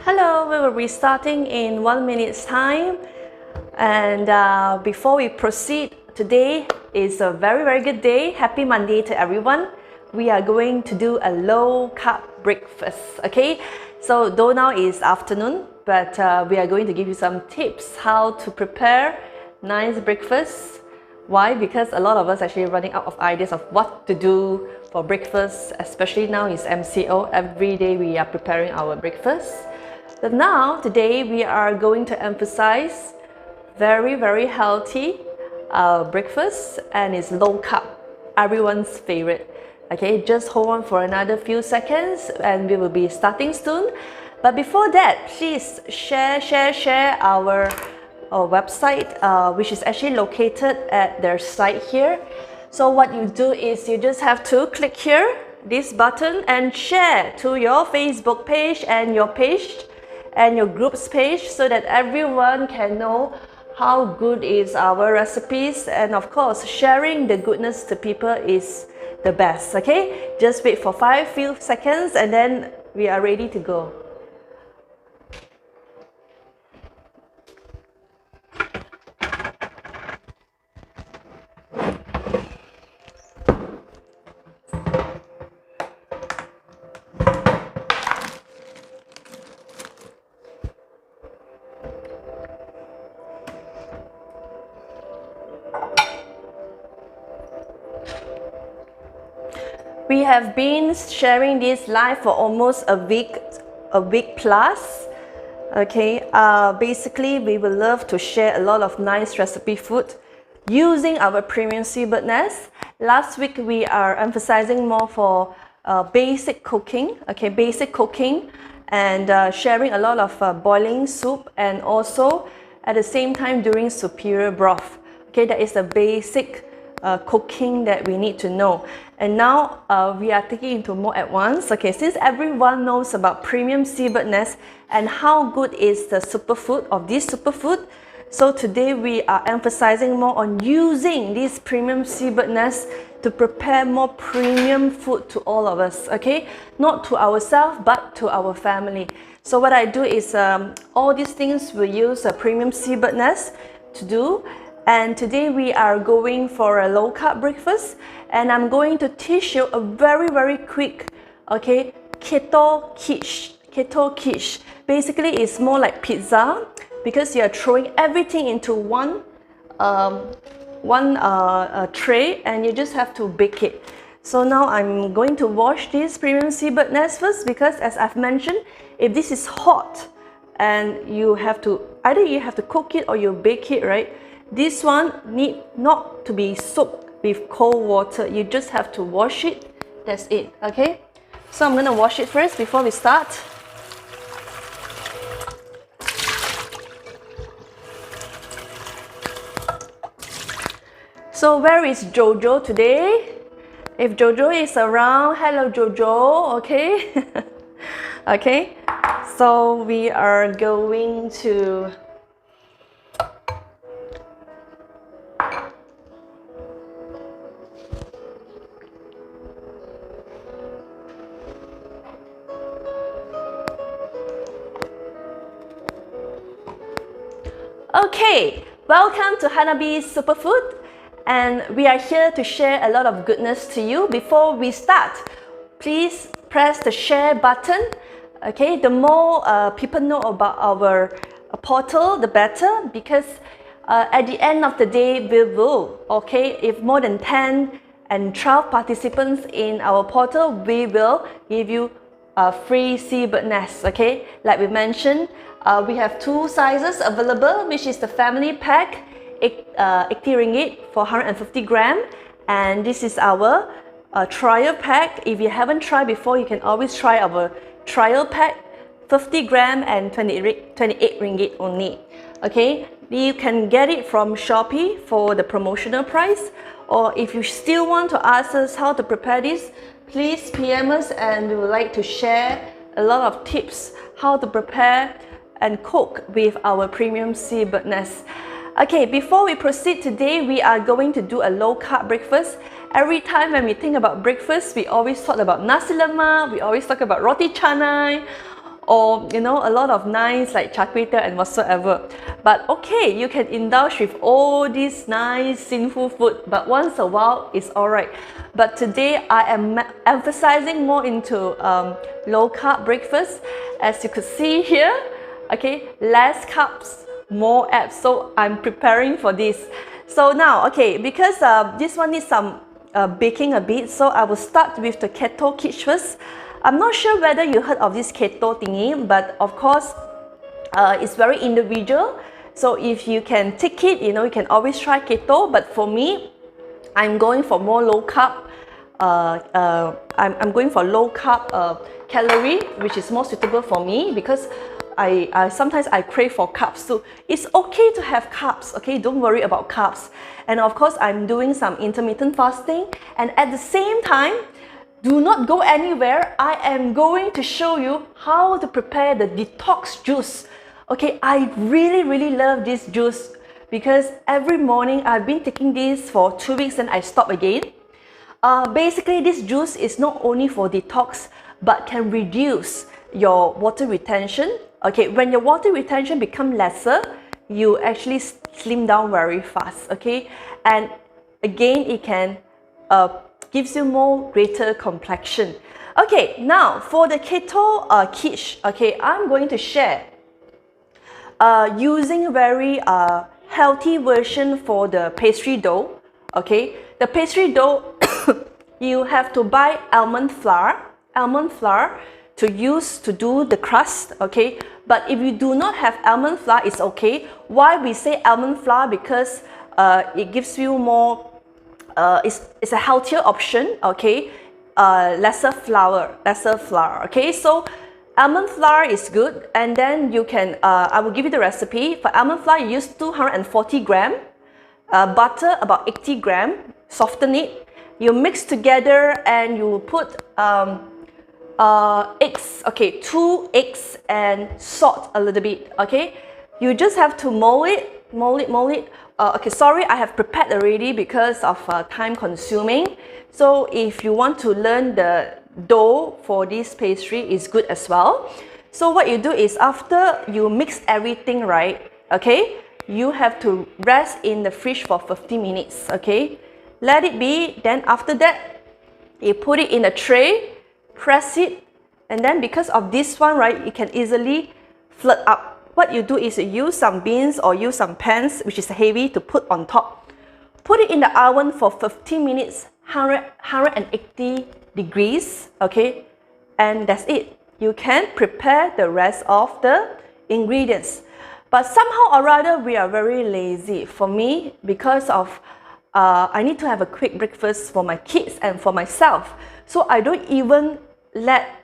Hello, we will be starting in 1 minute's time. And before we proceed, today is a very good day. Happy Monday to everyone. We are going to do a low carb breakfast, okay? So though now is afternoon, but we are going to give you some tips how to prepare nice breakfast. Why? Because a lot of us actually running out of ideas of what to do for breakfast, especially now is MCO. Every day we are preparing our breakfast. But now, today, we are going to emphasize very healthy breakfast, and it's low carb, everyone's favorite. Okay, just hold on for another few seconds and we will be starting soon. But before that, please share our website, which is actually located at their site here. So what you do is you just have to click here, this button, and share to your Facebook page and your page and your group's page, so that everyone can know how good is our recipes. And of course, sharing the goodness to people is the best. Okay, just wait for few seconds and then we are ready to go. We have been sharing this live for almost a week plus. Okay, basically we will love to share a lot of nice recipe food using our premium seabird nest. Last week we are emphasizing more for basic cooking. Okay, basic cooking, and sharing a lot of boiling soup, and also at the same time doing superior broth. Okay, that is the basic cooking that we need to know. And now we are taking into more advanced. Okay, since everyone knows about premium seabird nest and how good is the superfood of this superfood, so today we are emphasizing more on using this premium seabird nest to prepare more premium food to all of us. Okay, not to ourselves but to our family. So what I do is all these things we use a premium seabird nest to do. And today we are going for a low carb breakfast, and I'm going to teach you a very quick, okay, keto quiche. Basically, it's more like pizza, because you are throwing everything into one tray, and you just have to bake it. So now I'm going to wash this premium seabird nest first, because as I've mentioned, if this is hot and you have to either you have to cook it or you bake it, right? This one need not to be soaked with cold water. You just have to wash it. That's it. Okay, so I'm gonna wash it first before we start. So where is Jojo today? If Jojo is around, hello Jojo. Okay. Okay, so we are going to Okay, welcome to HANA.B Superfood, and we are here to share a lot of goodness to you. Before we start, please press the share button. Okay, the more people know about our portal, the better, because at the end of the day, we will, okay, if more than 10 and 12 participants in our portal, we will give you a free seabird nest. Okay, like we mentioned, we have two sizes available, which is the family pack, 80 ringgit for 150 gram, and this is our trial pack. If you haven't tried before, you can always try our trial pack, 50 gram and 28 ringgit only. Okay, you can get it from Shopee for the promotional price, or if you still want to ask us how to prepare this, please PM us, and we would like to share a lot of tips how to prepare and cook with our premium seabird nest. Okay, before we proceed today, we are going to do a low carb breakfast. Every time when we think about breakfast, we always talk about nasi lemak, we always talk about roti canai, or a lot of nice like char kway teow and whatsoever. But okay, you can indulge with all these nice sinful food, but once a while it's alright. But today I am emphasizing more into low carb breakfast. As you could see here, okay, less carbs, more abs. So I'm preparing for this. So now, okay, because this one needs some baking a bit, so I will start with the keto quiche first. I'm not sure whether you heard of this keto thingy, but of course it's very individual. So if you can take it, you can always try keto. But for me, I'm going for more low carb. I'm going for low carb calorie, which is more suitable for me, because I sometimes I crave for carbs too. It's okay to have carbs, okay? Don't worry about carbs. And of course, I'm doing some intermittent fasting. And at the same time, do not go anywhere. I am going to show you how to prepare the detox juice. Okay, I really love this juice because every morning I've been taking this for 2 weeks and I stop again. Basically, this juice is not only for detox but can reduce your water retention. Okay, when your water retention becomes lesser, you actually slim down very fast. Okay, and again, it can gives you more greater complexion. Okay, now for the keto quiche, okay, I'm going to share using a very healthy version for the pastry dough. Okay, the pastry dough you have to buy almond flour to use to do the crust. Okay, but if you do not have almond flour, it's okay. Why we say almond flour? Because it gives you more it's a healthier option. Okay, lesser flour. Okay, so almond flour is good, and then you can I will give you the recipe. For almond flour, you use 240 gram, butter about 80 gram, soften it, you mix together, and you put eggs, okay, 2 eggs and salt a little bit. Okay, you just have to mold it. Okay, sorry, I have prepared already because of time consuming. So if you want to learn the dough for this pastry, is good as well. So what you do is after you mix everything, right, okay, you have to rest in the fridge for 15 minutes. Okay, let it be. Then after that, you put it in a tray, press it, and then because of this one, right, it can easily float up. What you do is you use some beans or use some pans, which is heavy, to put on top. Put it in the oven for 15 minutes, 180 degrees, okay? And that's it. You can prepare the rest of the ingredients. But somehow or rather, we are very lazy. For me, because of I need to have a quick breakfast for my kids and for myself. So I don't even let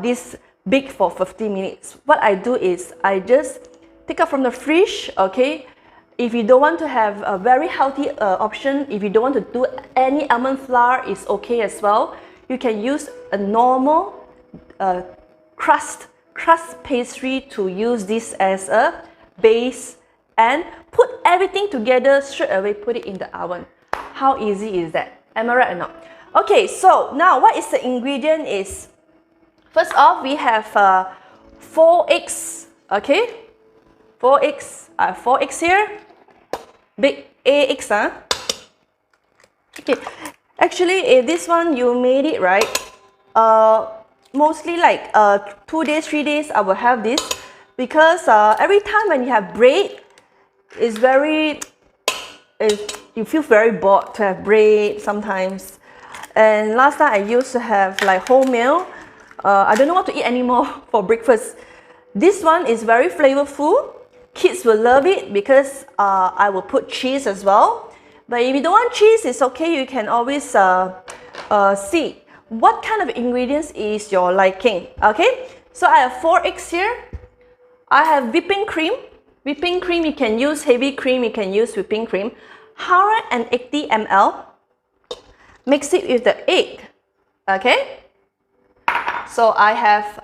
this bake for 15 minutes. What I do is I just take out from the fridge. Okay, if you don't want to have a very healthy option, if you don't want to do any almond flour, it's okay as well. You can use a normal crust pastry to use this as a base and put everything together straight away, put it in the oven. How easy is that? Am I right or not? Okay, so now what is the ingredient is, first off, we have 4 eggs, okay? 4 eggs. I have 4 eggs here. Big A eggs, huh? Okay. Actually, this one you made it, right? Mostly like 2 days, 3 days, I will have this because every time when you have bread, it's very, you feel very bored to have bread sometimes. And last time I used to have like wholemeal. I don't know what to eat anymore for breakfast. This one is very flavorful. Kids will love it because I will put cheese as well. But if you don't want cheese, it's okay. You can always see what kind of ingredients is your liking. Okay, so I have 4 eggs here. I have whipping cream. Whipping cream, you can use heavy cream, you can use whipping cream. 180 ml. Mix it with the egg. Okay. So I have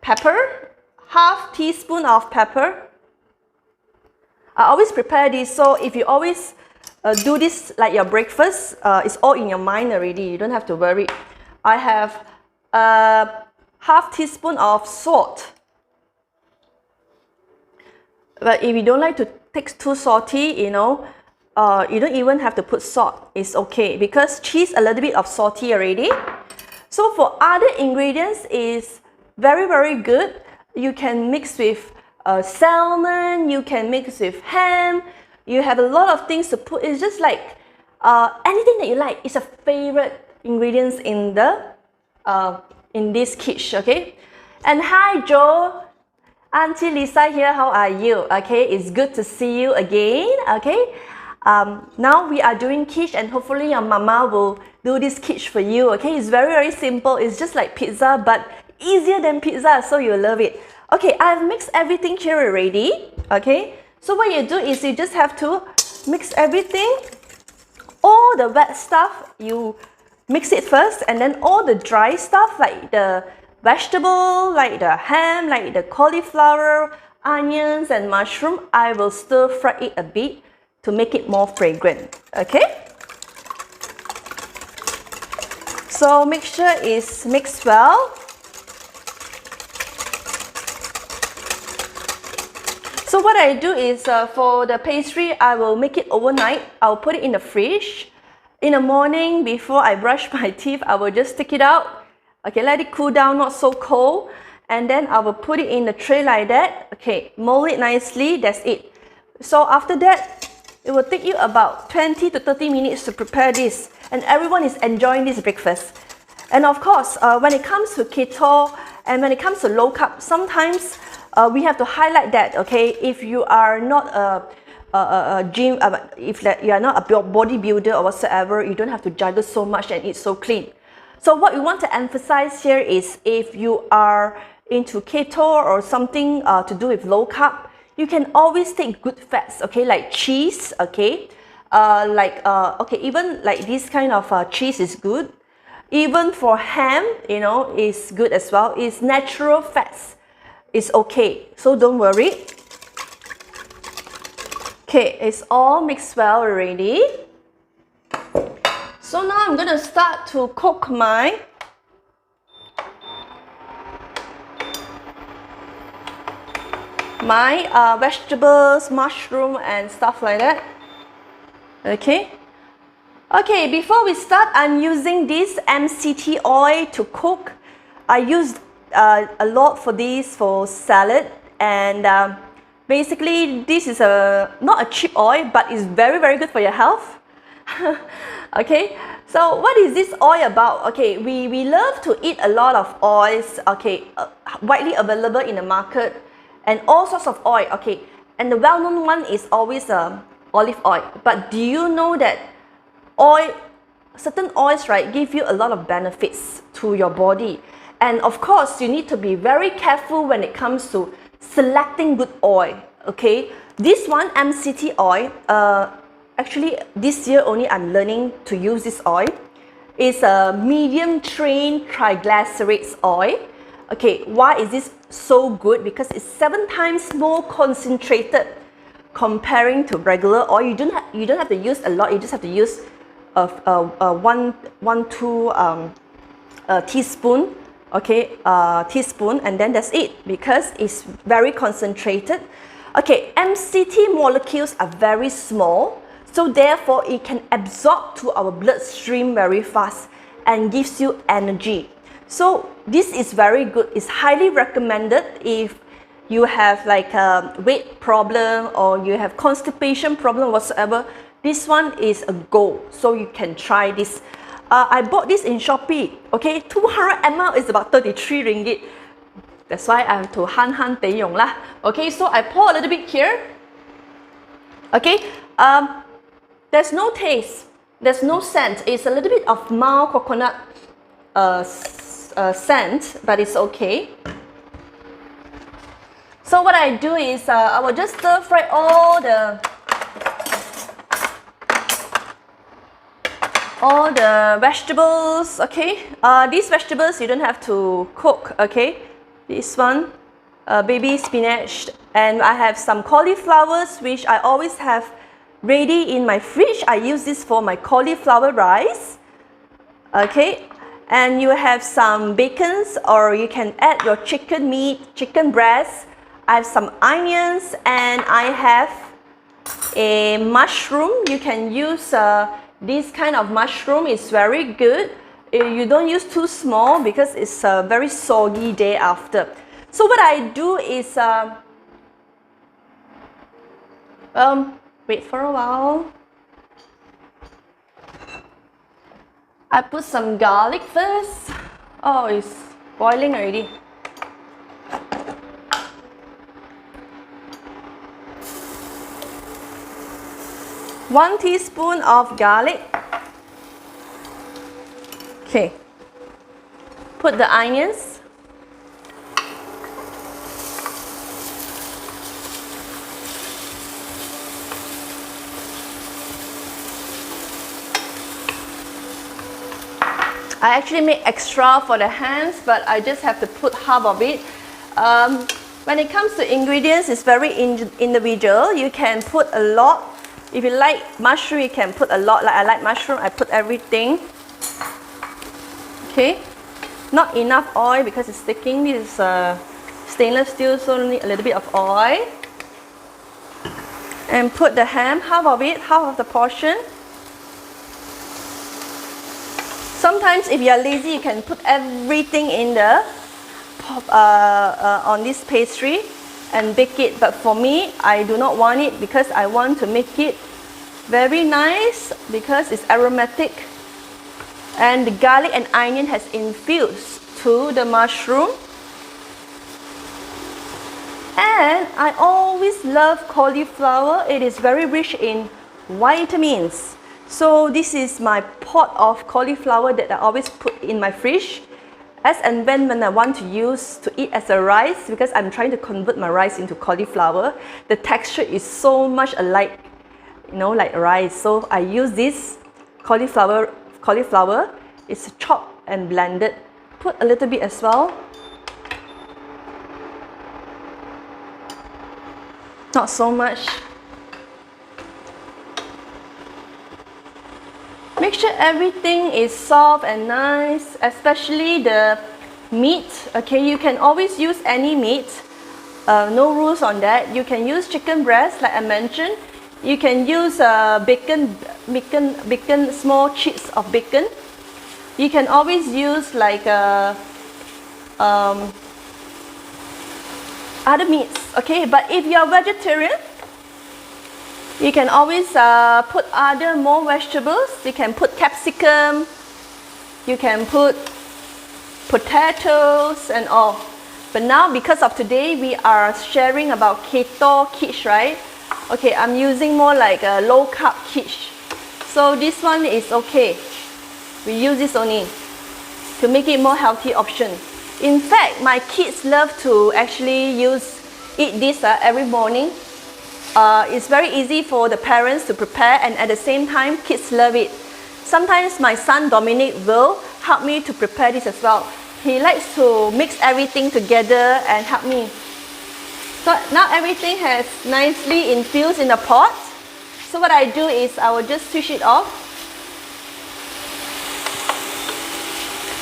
pepper, half teaspoon of pepper. I always prepare this, so if you always do this like your breakfast, it's all in your mind already. You don't have to worry. I have half teaspoon of salt. But if you don't like to take too salty, you know, you don't even have to put salt. It's okay because cheese a little bit of salty already. So for other ingredients is very, very good. You can mix with salmon, you can mix with ham. You have a lot of things to put. It's just like anything that you like. It's a favorite ingredients in the in this quiche, okay? And hi Joe, Auntie Lisa here. How are you? Okay, it's good to see you again. Okay, now we are doing quiche, and hopefully your mama will do this quiche for you. Okay, it's very, very simple. It's just like pizza, but easier than pizza, so you'll love it. Okay, I've mixed everything here already. Okay, so what you do is you just have to mix everything. All the wet stuff, you mix it first, and then all the dry stuff like the vegetable, like the ham, like the cauliflower, onions and mushroom, I will stir fry it a bit to make it more fragrant. Okay, so make sure it's mixed well. So what I do is for the pastry, I will make it overnight. I'll put it in the fridge. In the morning, before I brush my teeth, I will just take it out. Okay, let it cool down, not so cold. And then I will put it in the tray like that. Okay, mold it nicely, that's it. So after that, it will take you about 20 to 30 minutes to prepare this. And everyone is enjoying this breakfast. And of course, when it comes to keto and when it comes to low carb, sometimes we have to highlight that, okay? If you are not a gym, if you are not a bodybuilder or whatsoever, you don't have to juggle so much and eat so clean. So what we want to emphasize here is if you are into keto or something to do with low carb, you can always take good fats, okay, like cheese, okay, okay, even like this kind of cheese is good. Even for ham, you know, is good as well. It's natural fats. It's okay, so don't worry. Okay, it's all mixed well already. So now I'm gonna start to cook my vegetables, mushroom and stuff like that. Okay. Okay, before we start, I'm using this MCT oil to cook. I use a lot for this for salad, and basically this is not a cheap oil, but it's very, very good for your health. Okay, so what is this oil about? Okay, we love to eat a lot of oils, okay, widely available in the market, and all sorts of oil, okay, and the well-known one is always olive oil. But do you know that certain oils, right, give you a lot of benefits to your body? And of course, you need to be very careful when it comes to selecting good oil, okay? This one, MCT oil, actually this year only I'm learning to use this oil. It's a medium chain triglycerides oil. Okay, why is this so good? Because it's 7 times more concentrated comparing to regular oil. You don't have to use a lot. You just have to use two teaspoon. Okay, teaspoon, and then that's it, because it's very concentrated. Okay, MCT molecules are very small, so therefore it can absorb to our bloodstream very fast and gives you energy. So this is very good. It's highly recommended if you have like a weight problem or you have constipation problem whatsoever. This one is a go, so you can try this. I bought this in Shopee, okay, 200 ml is about 33 ringgit. That's why I have to han teh yong lah. Okay, so I pour a little bit here. Okay, there's no taste, there's no scent. It's a little bit of mild coconut scent, but it's okay. So what I do is I will just stir fry all the vegetables, okay? These vegetables you don't have to cook, okay? This one, baby spinach, And I have some cauliflowers which I always have ready in my fridge. I use this for my cauliflower rice. Okay, and you have some bacons, or you can add your chicken meat, chicken breast. I have some onions, and I have a mushroom. You can use this kind of mushroom. It's very good. You don't use too small because it's a very soggy day after. So what I do is wait for a while. I put some garlic first. Oh, it's boiling already. One teaspoon of garlic. Okay. Put the onions. I actually make extra for the hands, but I just have to put half of it. When it comes to ingredients, it's very individual. You can put a lot. If you like mushroom, you can put a lot. Like I like mushroom, I put everything. Okay, not enough oil because it's sticking. This is stainless steel, so need a little bit of oil. And put the ham, half of it, half of the portion. Sometimes if you are lazy, you can put everything in the on this pastry and bake it. But for me, I do not want it because I want to make it very nice because it's aromatic. And the garlic and onion has infused to the mushroom. And I always love cauliflower. It is very rich in vitamins. So this is my pot of cauliflower that I always put in my fridge as and when I want to use to eat as a rice, because I'm trying to convert my rice into cauliflower. The texture is so much alike, you know, like rice. So I use this cauliflower. It's chopped and blended. Put a little bit as well. Not so much. Make sure everything is soft and nice, especially the meat. Okay, you can always use any meat. No rules on that. You can use chicken breast, like I mentioned. You can use bacon, small chunks of bacon. You can always use like other meats. Okay, but if you are vegetarian, you can always put other more vegetables. You can put capsicum, you can put potatoes and all. But now, because of today, we are sharing about keto quiche, right? Okay, I'm using more like a low carb quiche. So this one is okay. We use this only to make it more healthy option. In fact, my kids love to actually eat this every morning. It's very easy for the parents to prepare, and at the same time, kids love it. Sometimes my son Dominic will help me to prepare this as well. He likes to mix everything together and help me. So now everything has nicely infused in the pot. So what I do is I will just switch it off.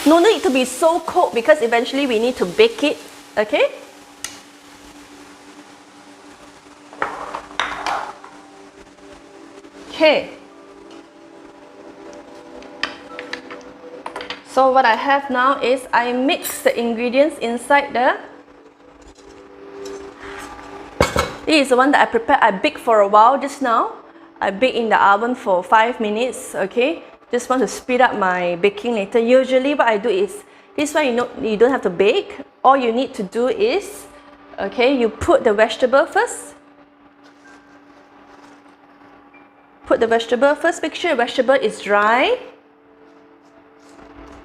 No need to be so cold because eventually we need to bake it. Okay? Okay. So what I have now is I mix the ingredients inside the. This is the one that I prepared. I baked for a while just now. I baked in the oven for 5 minutes. Okay. Just want to speed up my baking later. Usually what I do is this one you don't have to bake. All you need to do is, okay, you put the vegetable first. Put the vegetable first. Make sure the vegetable is dry.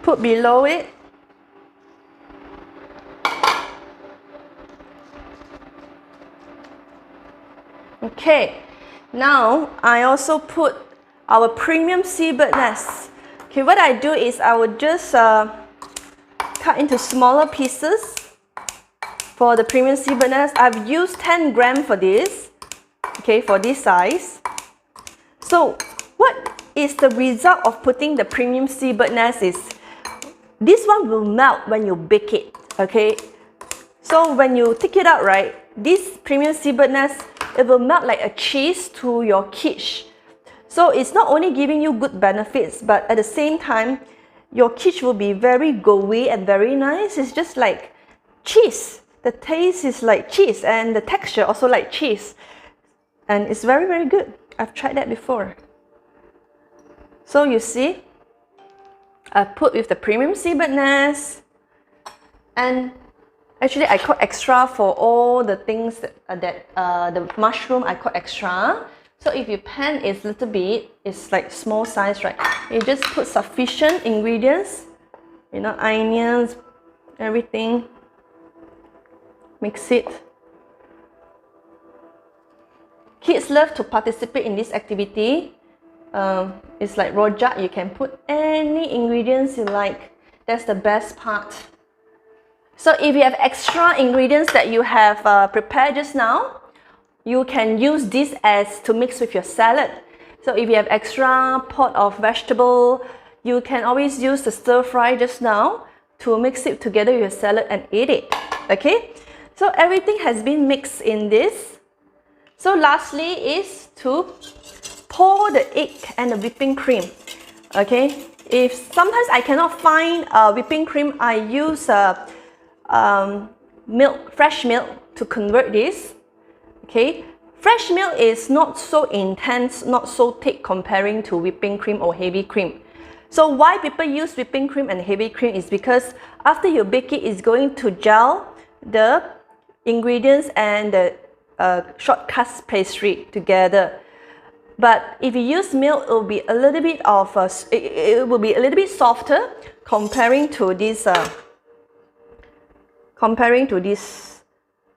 Put below it. Okay. Now I also put our premium seabird nest. Okay, what I do is I would just cut into smaller pieces. For the premium seabird nest, I've used 10 grams for this, okay, for this size. So what is the result of putting the premium seabird nest is, this one will melt when you bake it, okay? So when you take it out, right, this premium seabird nest, it will melt like a cheese to your quiche. So it's not only giving you good benefits, but at the same time, your quiche will be very gooey and very nice. It's just like cheese. The taste is like cheese and the texture also like cheese. And it's very, very good. I've tried that before. So you see, I put with the premium seabird nest, and actually I cut extra for all the things the mushroom I cut extra. So if your pan is a little bit, it's like small size, right? You just put sufficient ingredients, you know, onions, everything. Mix it. Kids love to participate in this activity. It's like rojak, you can put any ingredients you like. That's the best part. So if you have extra ingredients that you have prepared just now, you can use this as to mix with your salad. So if you have extra pot of vegetable, you can always use the stir fry just now to mix it together with your salad and eat it. Okay? So everything has been mixed in this. So lastly is to pour the egg and the whipping cream. Okay? If sometimes I cannot find whipping cream, I use milk, fresh milk to convert this. Okay? Fresh milk is not so intense, not so thick comparing to whipping cream or heavy cream. So why people use whipping cream and heavy cream is because after you bake it, it's going to gel the ingredients and the shortcut pastry together. But if you use milk, it will be a little bit of it will be a little bit softer comparing to this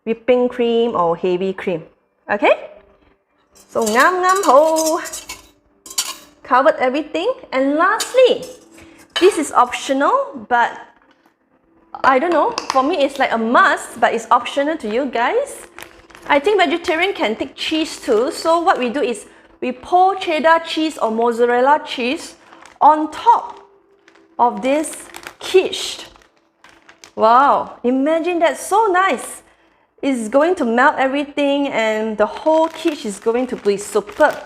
whipping cream or heavy cream. Okay? So ngam ngam ho. Covered everything. And lastly, this is optional, but I don't know, for me it's like a must, but it's optional to you guys. I think vegetarian can take cheese too. So what we do is we pour cheddar cheese or mozzarella cheese on top of this quiche. Wow, imagine that, so nice. It's going to melt everything and the whole quiche is going to be superb.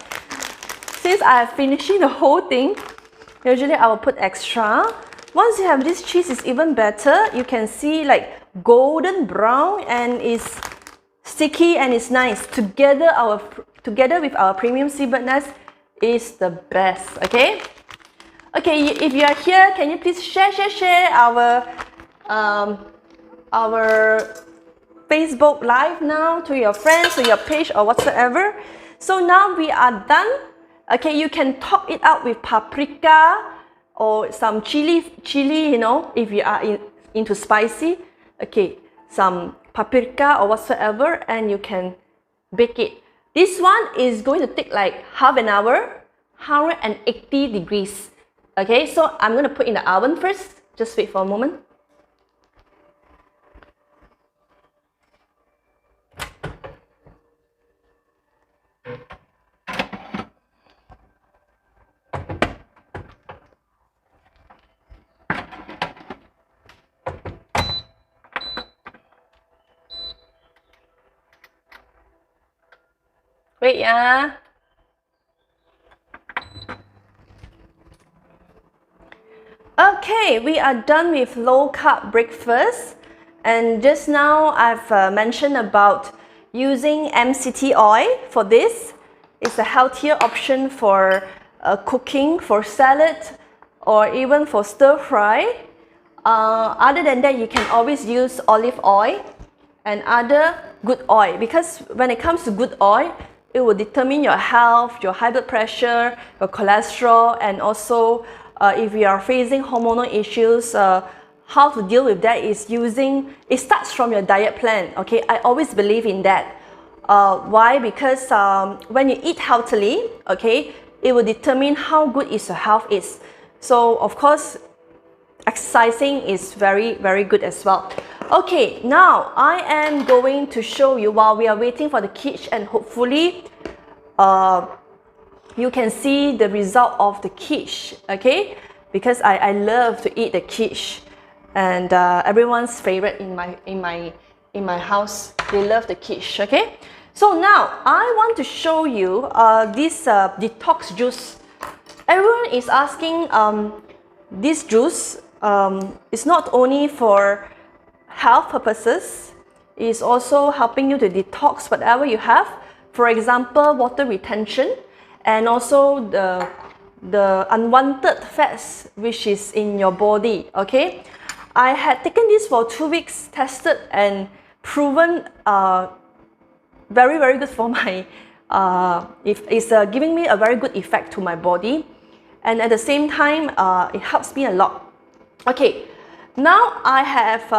Since I am finishing the whole thing, usually I will put extra. Once you have this cheese, it's even better. You can see like golden brown and it's sticky and it's nice. Together with our premium seabird nest is the best. Okay? Okay, if you are here, can you please share our Facebook Live now to your friends, to your page or whatsoever. So now we are done. Okay, you can top it out with paprika or some chili, you know, if you are into spicy. Okay, some paprika or whatsoever, and you can bake it. This one is going to take like half an hour, 180 degrees. Okay, so I'm going to put in the oven first. Just wait for a moment. Wait, yeah. Okay, we are done with low carb breakfast. And just now I've mentioned about using MCT oil for this. It's a healthier option for cooking, for salad, or even for stir fry. Other than that, you can always use olive oil and other good oil, because when it comes to good oil, it will determine your health, your high blood pressure, your cholesterol, and also if you are facing hormonal issues, how to deal with that is it starts from your diet plan. Okay, I always believe in that. Why? Because when you eat healthily, okay, it will determine how good your health is. So of course, exercising is very, very good as well. Okay, now I am going to show you while we are waiting for the quiche, and hopefully you can see the result of the quiche, okay? Because I love to eat the quiche, and everyone's favorite in my house. They love the quiche, okay? So now I want to show you this detox juice. Everyone is asking this juice is not only for health purposes, it is also helping you to detox whatever you have. For example, water retention, and also the unwanted fats which is in your body, okay? I had taken this for 2 weeks, tested and proven very, very good for my, it's giving me a very good effect to my body. And at the same time, it helps me a lot. Okay, now I have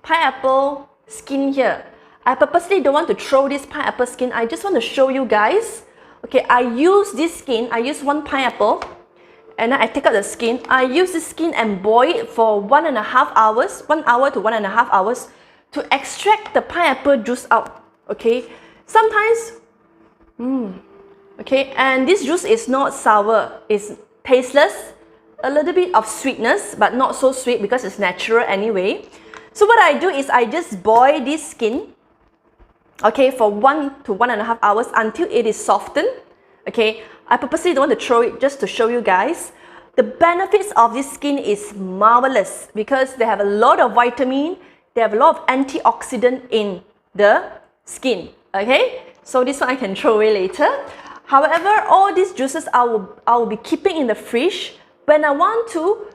pineapple skin here. I purposely don't want to throw this pineapple skin. I just want to show you guys. Okay, I use this skin. I use one pineapple, and then I take out the skin. I use the skin and boil it for 1.5 hours, 1 hour to 1.5 hours, to extract the pineapple juice out. Okay, sometimes, okay, and this juice is not sour. It's tasteless, a little bit of sweetness, but not so sweet because it's natural anyway. So what I do is I just boil this skin, okay, for 1 to 1.5 hours until it is softened. Okay, I purposely don't want to throw it, just to show you guys. The benefits of this skin is marvelous because they have a lot of vitamin, they have a lot of antioxidant in the skin. Okay, so this one I can throw away later. However, all these juices I will be keeping in the fridge. When I want to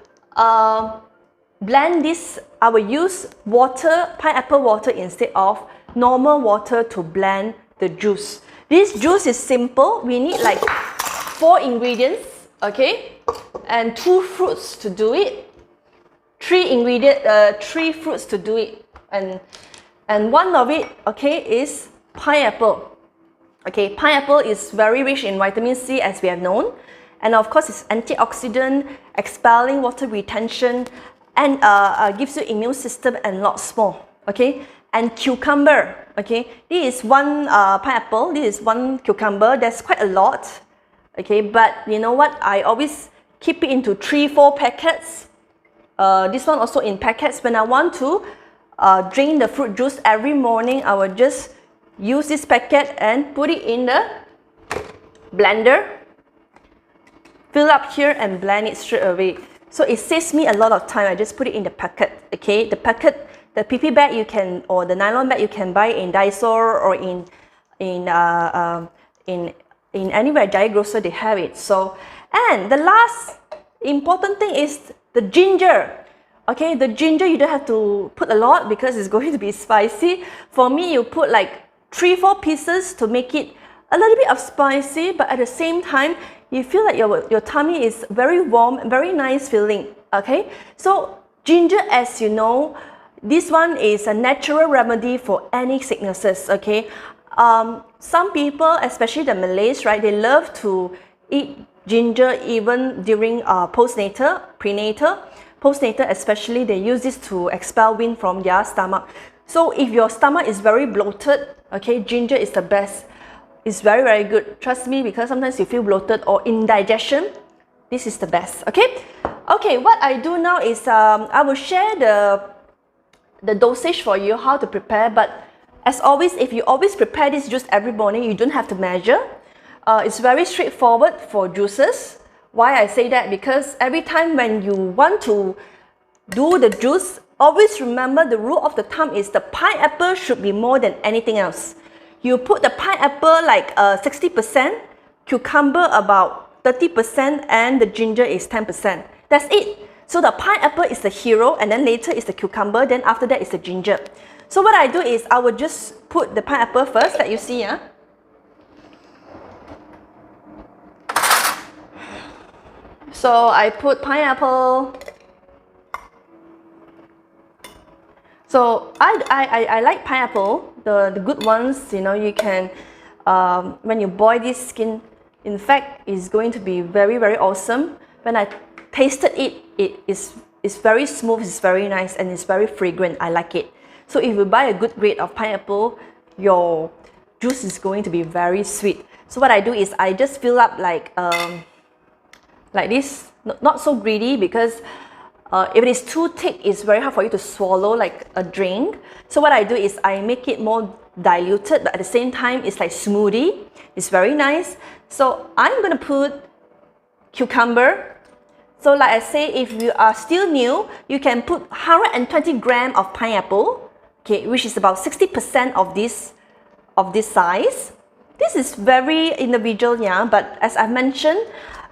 blend this, I will use water, pineapple water, instead of normal water to blend the juice. This juice is simple. We need like 4 ingredients, okay, and 2 fruits to do it. 3 fruits to do it, and one of it, okay, is pineapple. Okay, pineapple is very rich in vitamin C, as we have known, and of course it's antioxidant, expelling water retention, and gives you immune system and lots more. Okay, and cucumber. Okay, this is one pineapple, this is one cucumber. There's quite a lot. Okay, but you know what? I always keep it into 3-4 packets. This one also in packets. When I want to drink the fruit juice every morning, I will just use this packet and put it in the blender, fill up here and blend it straight away. So it saves me a lot of time. I just put it in the packet. Okay, the packet, the PP bag you can, or the nylon bag you can buy in Daiso or in anywhere, Jaya Grocer, they have it. So, and the last important thing is the ginger. Okay, the ginger you don't have to put a lot because it's going to be spicy. For me, you put like 3-4 pieces to make it a little bit of spicy, but at the same time you feel like your tummy is very warm, very nice feeling. Okay, so ginger, as you know, this one is a natural remedy for any sicknesses. Okay, some people, especially the Malays, right, they love to eat ginger even during postnatal, prenatal, postnatal especially. They use this to expel wind from their stomach. So if your stomach is very bloated, okay, ginger is the best. It's very, very good. Trust me, because sometimes you feel bloated or indigestion. This is the best. Okay. Okay. What I do now is I will share the dosage for you, how to prepare. But as always, if you always prepare this juice every morning, you don't have to measure. It's very straightforward for juices. Why I say that? Because every time when you want to do the juice, always remember the rule of the thumb is the pineapple should be more than anything else. You put the pineapple like 60%, cucumber about 30%, and the ginger is 10%. That's it. So the pineapple is the hero, and then later is the cucumber, then after that is the ginger. So what I do is I will just put the pineapple first, that you see. So I put pineapple. So I like pineapple, the good ones. You know, you can, when you boil this skin, in fact, it's going to be very, very awesome. When I tasted it, it's very smooth, it's very nice, and it's very fragrant. I like it. So if you buy a good grade of pineapple, your juice is going to be very sweet. So what I do is I just fill up like this, not so greedy, because if it is too thick, it's very hard for you to swallow like a drink. So what I do is I make it more diluted, but at the same time, it's like smoothie. It's very nice. So I'm gonna put cucumber. So like I say, if you are still new, you can put 120 grams of pineapple, okay, which is about 60% of this size. This is very individual, yeah, but as I mentioned,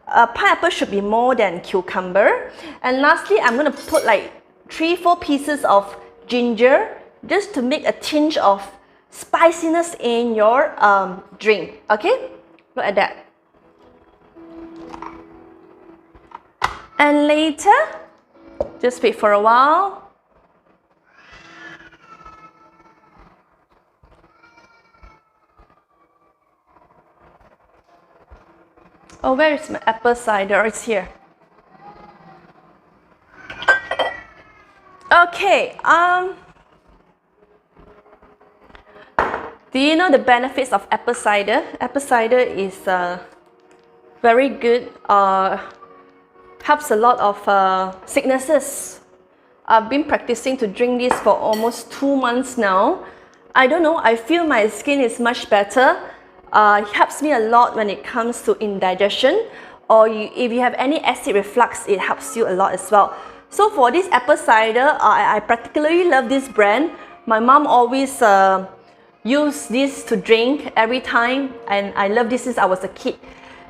pineapple should be more than cucumber. And lastly, I'm going to put like 3-4 pieces of ginger just to make a tinge of spiciness in your drink. Okay, look at that. And later, just wait for a while. Oh, where is my apple cider? It's here. Okay, do you know the benefits of apple cider? Apple cider is very good, helps a lot of sicknesses. I've been practicing to drink this for almost 2 months now. I don't know, I feel my skin is much better. It helps me a lot when it comes to indigestion, or if you have any acid reflux, it helps you a lot as well. So for this apple cider, I particularly love this brand. My mom always use this to drink every time, and I love this since I was a kid.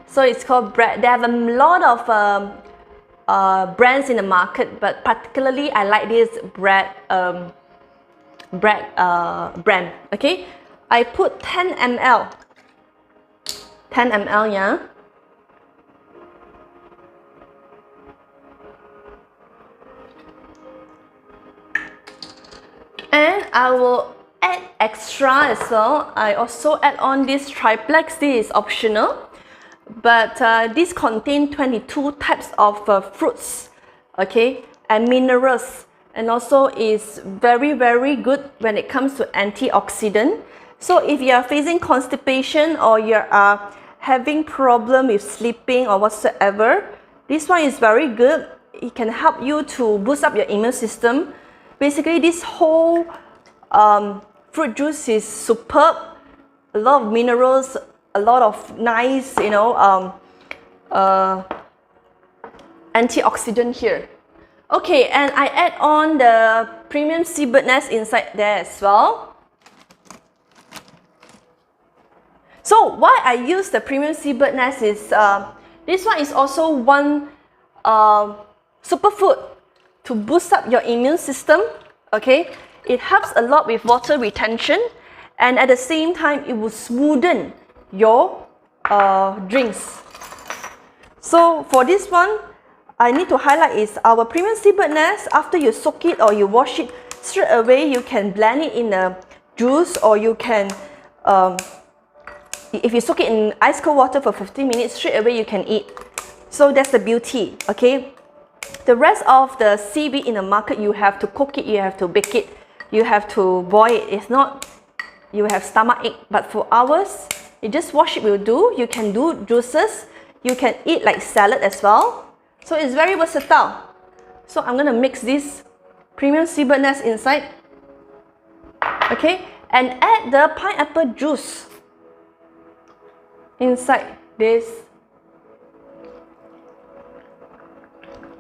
So it's called Bread. They have a lot of brands in the market, but particularly I like this brand. Okay, I put 10 ml. 10 ml, yeah. And I will add extra as well. I also add on this triplex. This is optional, but this contains 22 types of fruits, okay, and minerals, and also is very, very good when it comes to antioxidant. So if you are facing constipation, or you are having problem with sleeping or whatsoever, this one is very good. It can help you to boost up your immune system. Basically, this whole fruit juice is superb. A lot of minerals, a lot of nice, you know, antioxidant here. Okay, and I add on the premium seabird nest inside there as well. So why I use the premium seabird nest is this one is also one superfood to boost up your immune system. Okay, it helps a lot with water retention, and at the same time it will smoothen your drinks. So for this one, I need to highlight is our premium seabird nest. After you soak it or you wash it, straight away you can blend it in a juice, or you can if you soak it in ice cold water for 15 minutes, straight away you can eat. So that's the beauty, okay? The rest of the seaweed in the market, you have to cook it, you have to bake it, you have to boil it. If not, you have stomach ache. But for ours, you just wash it will do. You can do juices, you can eat like salad as well. So it's very versatile. So I'm gonna mix this premium seabird nest inside, okay, and add the pineapple juice inside this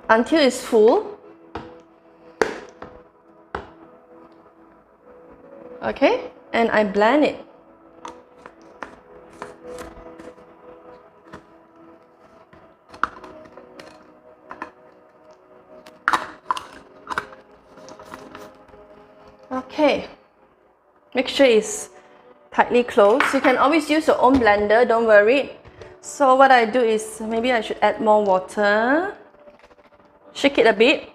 until it's full. Okay, and I blend it. Okay, make sure it's tightly closed. You can always use your own blender, don't worry. So what I do is, maybe I should add more water. Shake it a bit.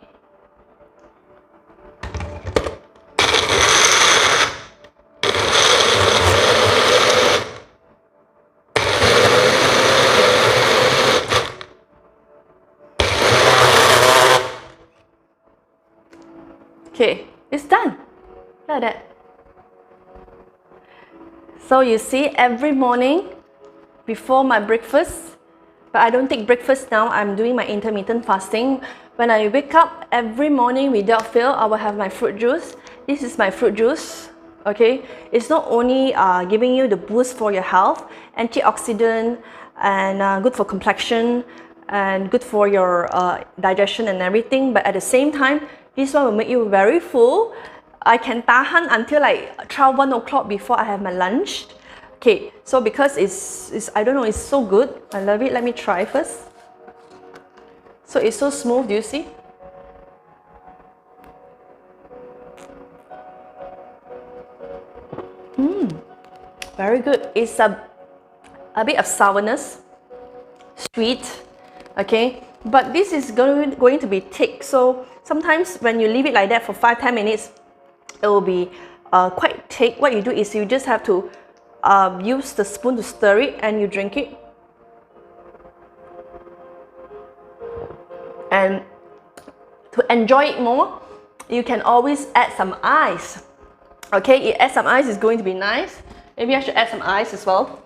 Okay, it's done. Look at that. So you see, every morning before my breakfast, but I don't take breakfast now, I'm doing my intermittent fasting. When I wake up every morning without fail, I will have my fruit juice. This is my fruit juice. Okay, it's not only giving you the boost for your health, antioxidant, and good for complexion, and good for your digestion and everything, but at the same time, this one will make you very full. I can tahan until like 12, 1 o'clock before I have my lunch. Okay, so because it's I don't know, it's so good. I love it. Let me try first. So it's so smooth, do you see? Very good. It's a bit of sourness, sweet, okay? But this is going to be thick, so sometimes when you leave it like that for 5-10 minutes, it will be quite thick. What you do is you just have to use the spoon to stir it and you drink it. And to enjoy it more, you can always add some ice. Okay, add some ice is going to be nice. Maybe I should add some ice as well.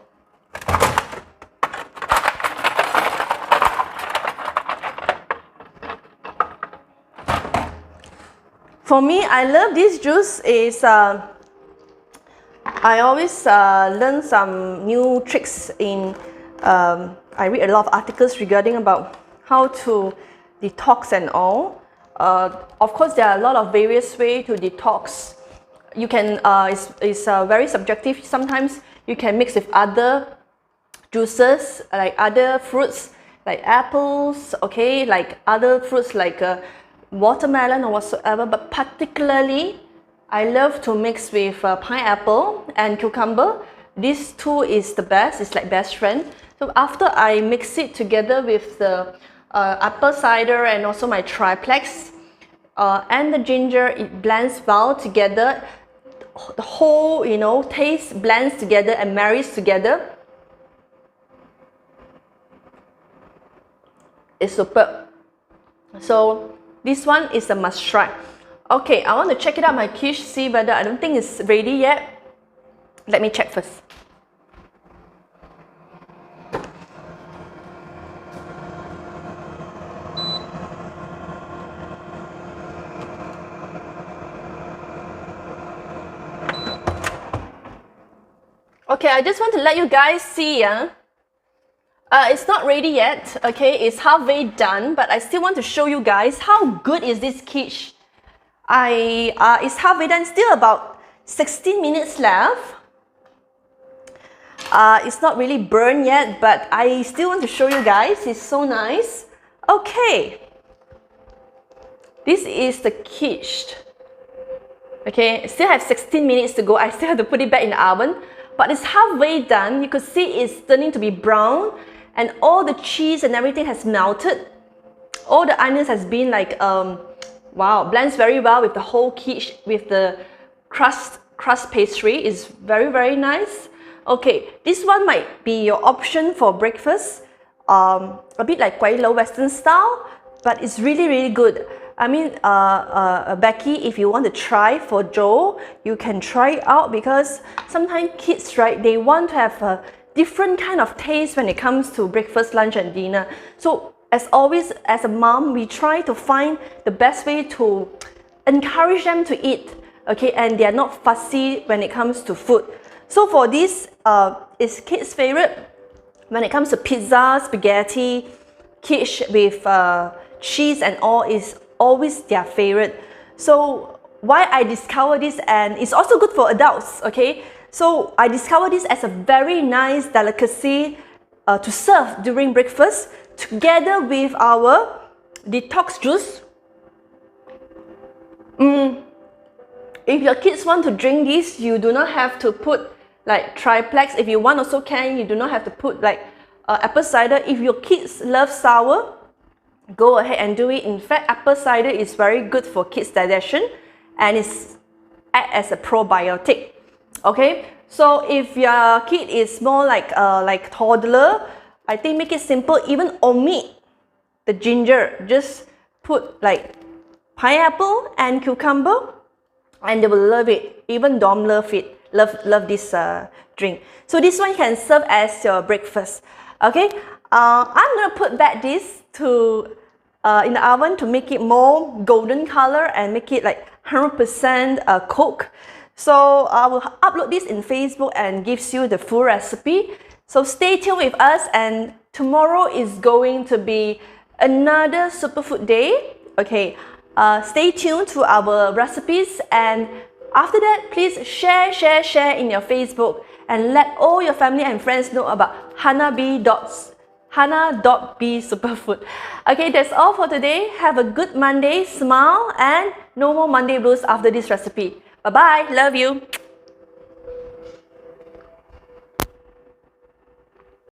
For me, I love this juice is I always learn some new tricks in I read a lot of articles regarding about how to detox and all. Of course, there are a lot of various ways to detox. You can it's very subjective. Sometimes you can mix with other juices, like other fruits, like apples, okay, like other fruits like watermelon or whatsoever. But particularly, I love to mix with pineapple and cucumber. These two is the best. It's like best friend. So after I mix it together with the apple cider and also my triplex and the ginger, it blends well together. The whole, you know, taste blends together and marries together. It's superb. So this one is a must try. Okay, I want to check it out my quiche, see whether I don't think it's ready yet. Let me check first. Okay, I just want to let you guys see. It's not ready yet. Okay, it's halfway done, but I still want to show you guys how good is this quiche. It's halfway done, still about 16 minutes left. It's not really burned yet, but I still want to show you guys. It's so nice. Okay, this is the quiche. Okay, still have 16 minutes to go. I still have to put it back in the oven, but it's halfway done. You could see it's turning to be brown, and all the cheese and everything has melted. All the onions has been like wow, blends very well with the whole quiche, with the crust pastry. Is very, very nice. Okay, this one might be your option for breakfast. A bit like Kuai Lo Western style, but it's really, really good. I mean, Becky, if you want to try for Joe, you can try it out, because sometimes kids, right, they want to have a different kind of taste when it comes to breakfast, lunch and dinner. So as always, as a mom, we try to find the best way to encourage them to eat, okay, and they are not fussy when it comes to food. So for this, it's kids' favorite. When it comes to pizza, spaghetti, quiche with cheese and all is always their favorite. So why I discovered this, and it's also good for adults, okay? So I discovered this as a very nice delicacy to serve during breakfast together with our detox juice. If your kids want to drink this, you do not have to put like triplex. If you want also can, you do not have to put like apple cider. If your kids love sour, go ahead and do it. In fact, apple cider is very good for kids' digestion and it's act as a probiotic. Okay, so if your kid is more like toddler, I think make it simple. Even omit the ginger. Just put like pineapple and cucumber and they will love it. Even Dom love it. Love this drink. So this one can serve as your breakfast. Okay, I'm gonna put back this to in the oven to make it more golden color and make it like 100% cooked. So I will upload this in Facebook and gives you the full recipe. So stay tuned with us, and tomorrow is going to be another superfood day. Okay, stay tuned to our recipes, and after that, please share in your Facebook and let all your family and friends know about HANA.B Superfood. Okay, that's all for today. Have a good Monday, smile, and no more Monday blues after this recipe. Bye-bye, love you.